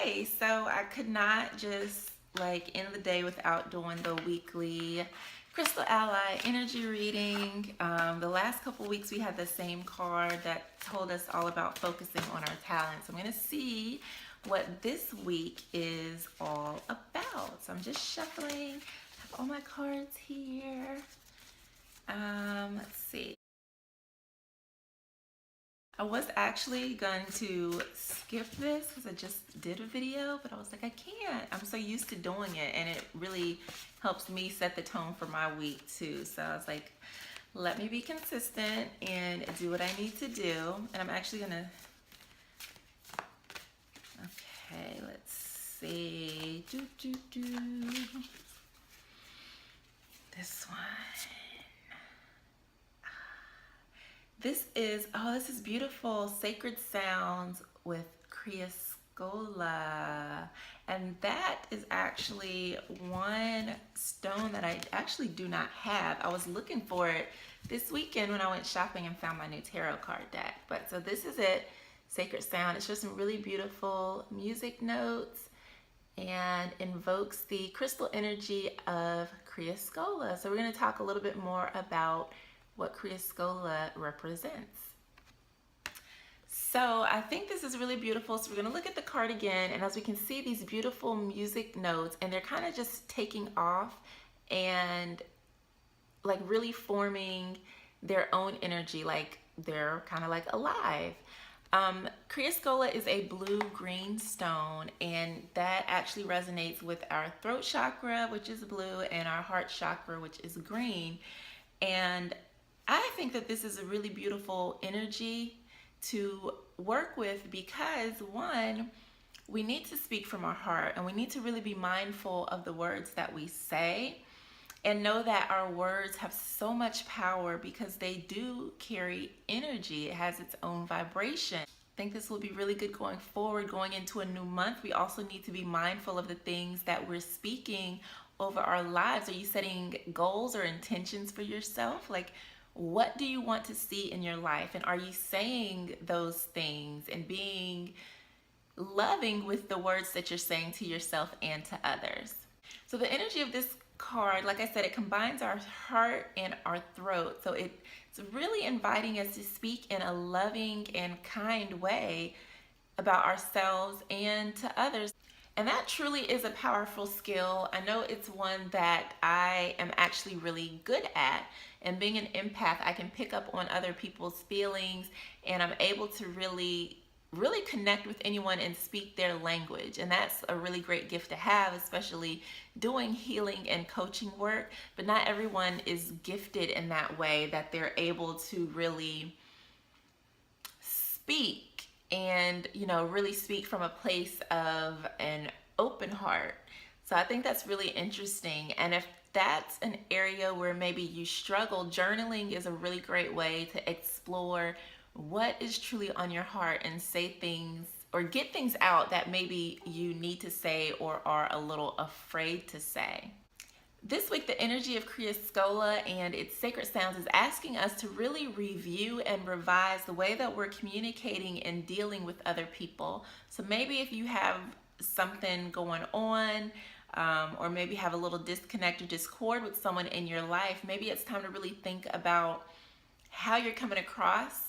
Okay, so I could not just like end the day without doing the weekly Crystal Ally energy reading. The last couple weeks we had the same card that told us all about focusing on our talents. I'm going to see what this week is all about. So I'm just shuffling. I have all my cards here. Let's see. I was actually going to skip this because I just did a video, but I was like, I can't. I'm so used to doing it, and it really helps me set the tone for my week too. So I was like, let me be consistent and do what I need to do. And I'm actually gonna, okay, let's see. This one. This is, oh, this is beautiful. Sacred Sounds with Criascola. And that is actually one stone that I actually do not have. I was looking for it this weekend when I went shopping and found my new tarot card deck. But so this is it, Sacred Sound. It's just some really beautiful music notes and invokes the crystal energy of Criascola. So we're going to talk a little bit more about what Criascola represents. So I think this is really beautiful. So we're going to look at the card again, and as we can see, these beautiful music notes, and they're kind of just taking off and like really forming their own energy, like they're kind of like alive. Criascola is a blue-green stone, and that actually resonates with our throat chakra, which is blue, and our heart chakra, which is green. And I think that this is a really beautiful energy to work with because, one, we need to speak from our heart, and we need to really be mindful of the words that we say and know that our words have so much power because they do carry energy. It has its own vibration. I think this will be really good going forward, going into a new month. We also need to be mindful of the things that we're speaking over our lives. Are you setting goals or intentions for yourself? Like, what do you want to see in your life? And are you saying those things and being loving with the words that you're saying to yourself and to others? So the energy of this card, like I said, it combines our heart and our throat. So it's really inviting us to speak in a loving and kind way about ourselves and to others. And that truly is a powerful skill. I know it's one that I am actually really good at. And being an empath, I can pick up on other people's feelings, and I'm able to really connect with anyone and speak their language. And that's a really great gift to have, especially doing healing and coaching work. But not everyone is gifted in that way, that they're able to really speak and, really speak from a place of an open heart. So I think that's really interesting. And if that's an area where maybe you struggle, journaling is a really great way to explore what is truly on your heart and say things or get things out that maybe you need to say or are a little afraid to say. This week, the energy of Criascola and its sacred sounds is asking us to really review and revise the way that we're communicating and dealing with other people. So maybe if you have something going on, or maybe have a little disconnect or discord with someone in your life, maybe it's time to really think about how you're coming across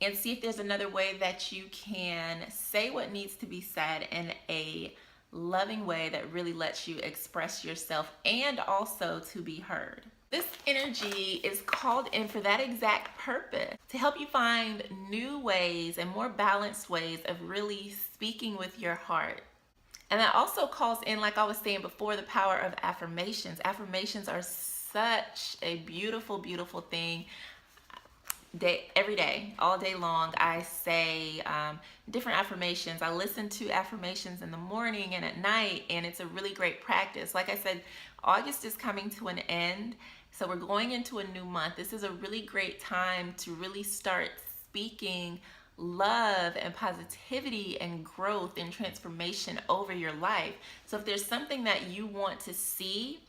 and see if there's another way that you can say what needs to be said in a loving way that really lets you express yourself and also to be heard. This energy is called in for that exact purpose, to help you find new ways and more balanced ways of really speaking with your heart. And that also calls in, like I was saying before, the power of affirmations. Affirmations are such a beautiful, beautiful thing. Every day, all day long, I say different affirmations. I listen to affirmations in the morning and at night, and it's a really great practice. Like I said, August is coming to an end, so we're going into a new month. This is a really great time to really start speaking love and positivity and growth and transformation over your life. So if there's something that you want to see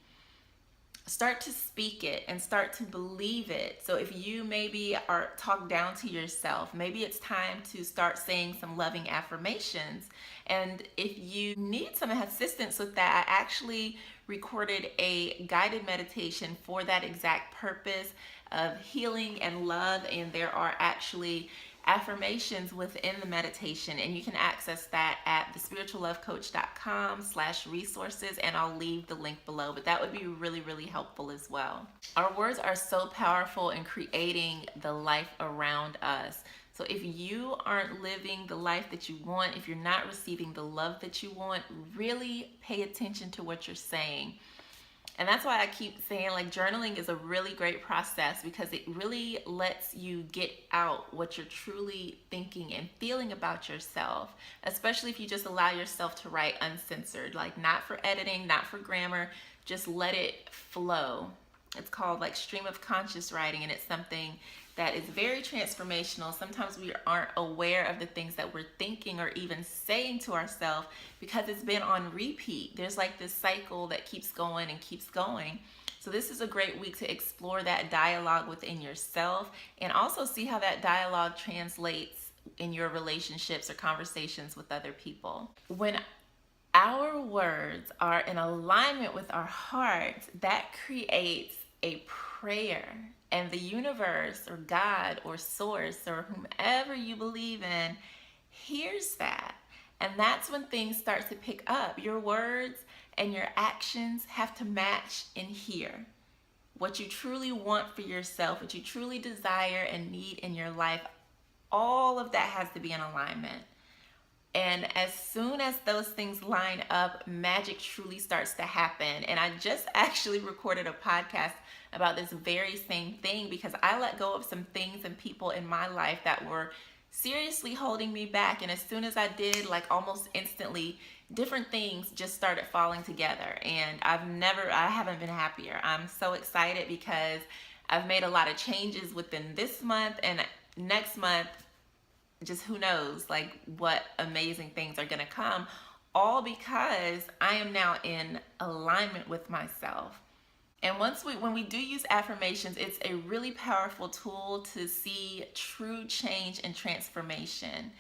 start to speak it and start to believe it. So if you maybe are talk down to yourself, maybe it's time to start saying some loving affirmations. And if you need some assistance with that, I actually recorded a guided meditation for that exact purpose of healing and love, and there are actually affirmations within the meditation, and you can access that at thespirituallovecoach.com/resources, and I'll leave the link below, but that would be really, really helpful as well. Our words are so powerful in creating the life around us. So if you aren't living the life that you want, if you're not receiving the love that you want, really pay attention to what you're saying. And that's why I keep saying, like, journaling is a really great process, because it really lets you get out what you're truly thinking and feeling about yourself, especially if you just allow yourself to write uncensored, like not for editing, not for grammar, just let it flow. It's called like stream of conscious writing, and it's something that is very transformational. Sometimes we aren't aware of the things that we're thinking or even saying to ourselves because it's been on repeat. There's like this cycle that keeps going and keeps going. So this is a great week to explore that dialogue within yourself, and also see how that dialogue translates in your relationships or conversations with other people. When our words are in alignment with our hearts, that creates a prayer, and the universe or God or source or whomever you believe in hears that. And that's when things start to pick up. Your words and your actions have to match in here. What you truly want for yourself, what you truly desire and need in your life, all of that has to be in alignment. And as soon as those things line up, magic truly starts to happen. And I just actually recorded a podcast about this very same thing, because I let go of some things and people in my life that were seriously holding me back. And as soon as I did, like almost instantly, different things just started falling together. And I haven't been happier. I'm so excited because I've made a lot of changes within this month, and next month, just who knows, like what amazing things are gonna come, all because I am now in alignment with myself. And when we do use affirmations, it's a really powerful tool to see true change and transformation.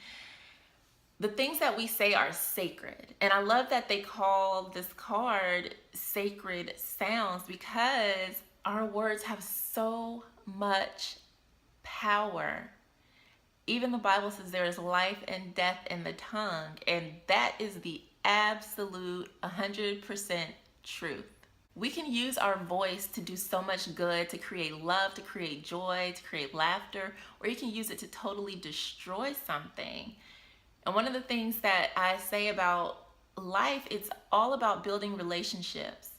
The things that we say are sacred. And I love that they call this card Sacred Sounds, because our words have so much power. Even the Bible says there is life and death in the tongue, and that is the absolute 100% truth. We can use our voice to do so much good, to create love, to create joy, to create laughter, or you can use it to totally destroy something. And one of the things that I say about life, it's all about building relationships.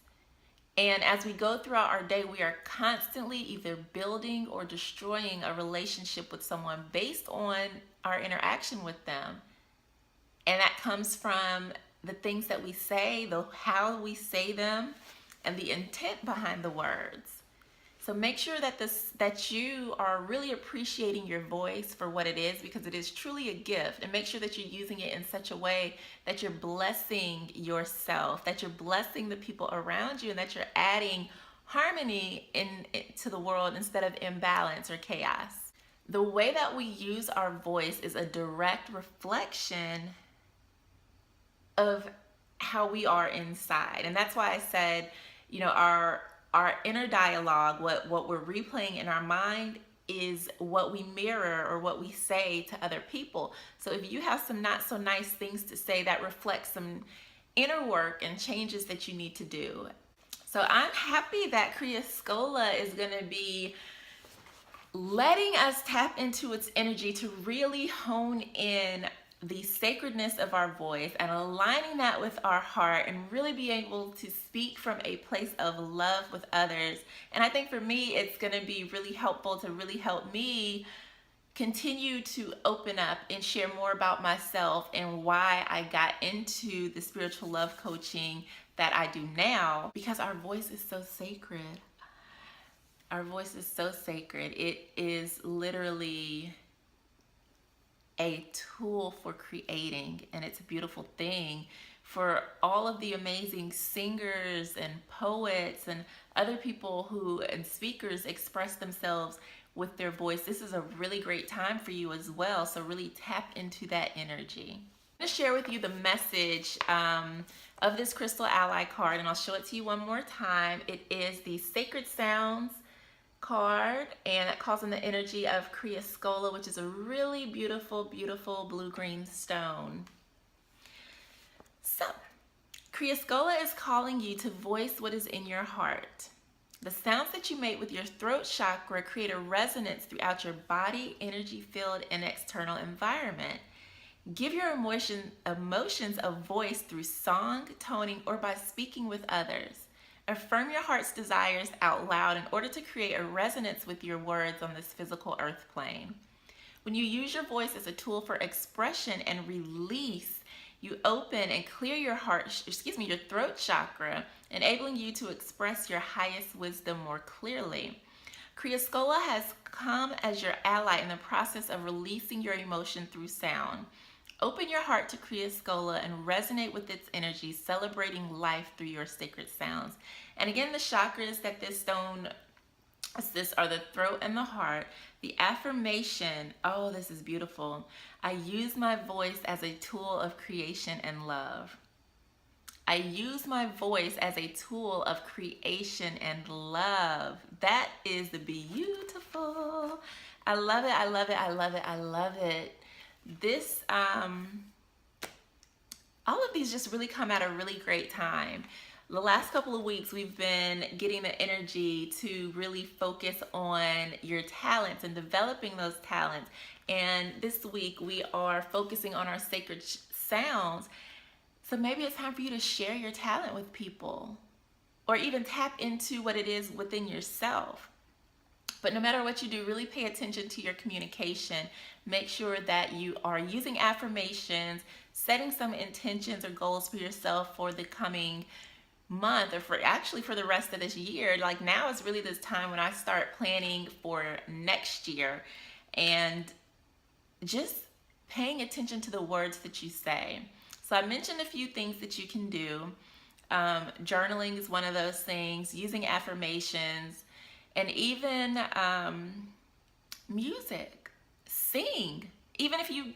And as we go throughout our day, we are constantly either building or destroying a relationship with someone based on our interaction with them. And that comes from the things that we say, how we say them, and the intent behind the words. So make sure that you are really appreciating your voice for what it is, because it is truly a gift. And make sure that you're using it in such a way that you're blessing yourself, that you're blessing the people around you, and that you're adding harmony to the world instead of imbalance or chaos. The way that we use our voice is a direct reflection of how we are inside. And that's why I said, our inner dialogue, what we're replaying in our mind, is what we mirror or what we say to other people. So if you have some not so nice things to say, that reflects some inner work and changes that you need to do. So I'm happy that Kriya is going to be letting us tap into its energy to really hone in the sacredness of our voice and aligning that with our heart, and really be able to speak from a place of love with others. And I think for me, it's going to be really helpful to really help me continue to open up and share more about myself and why I got into the spiritual love coaching that I do now, because our voice is so sacred. Our voice is so sacred. It is literally a tool for creating, and it's a beautiful thing for all of the amazing singers and poets and other people who and speakers express themselves with their voice. This is a really great time for you as well. So really tap into that energy. I'm going to share with you the message of this crystal ally card, and I'll show it to you one more time. It is the Sacred Sounds card, and it calls in the energy of Criascola, which is a really beautiful, beautiful blue-green stone. So, Criascola is calling you to voice what is in your heart. The sounds that you make with your throat chakra create a resonance throughout your body, energy field, and external environment. Give your emotions a voice through song, toning, or by speaking with others. Affirm your heart's desires out loud in order to create a resonance with your words on this physical earth plane. When you use your voice as a tool for expression and release, you open and clear your your throat chakra, enabling you to express your highest wisdom more clearly. Criascola has come as your ally in the process of releasing your emotion through sound. Open your heart to Criascola and resonate with its energy, celebrating life through your sacred sounds. And again, the chakras that this stone assists are the throat and the heart. The affirmation, oh, this is beautiful. I use my voice as a tool of creation and love. I use my voice as a tool of creation and love. That is beautiful. I love it, I love it, I love it, I love it. This, all of these just really come at a really great time. The last couple of weeks, we've been getting the energy to really focus on your talents and developing those talents. And this week, we are focusing on our sacred sounds. So maybe it's time for you to share your talent with people, or even tap into what it is within yourself. But no matter what you do, really pay attention to your communication. Make sure that you are using affirmations, setting some intentions or goals for yourself for the coming month, or for the rest of this year. Like now is really this time when I start planning for next year, and just paying attention to the words that you say. So I mentioned a few things that you can do. Journaling is one of those things, using affirmations, and even music. Sing. Even if you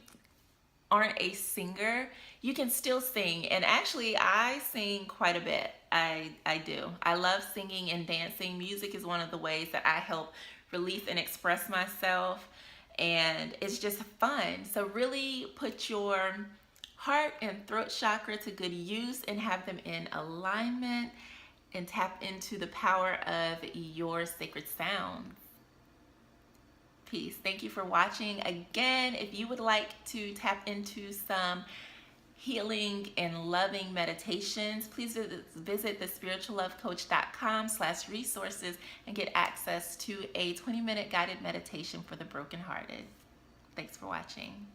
aren't a singer, you can still sing. And actually, I sing quite a bit. I do. I love singing and dancing. Music is one of the ways that I help release and express myself. And it's just fun. So really put your heart and throat chakra to good use and have them in alignment, and tap into the power of your sacred sounds. Peace. Thank you for watching. Again, if you would like to tap into some healing and loving meditations, please visit thespirituallovecoach.com/resources and get access to a 20-minute guided meditation for the brokenhearted. Thanks for watching.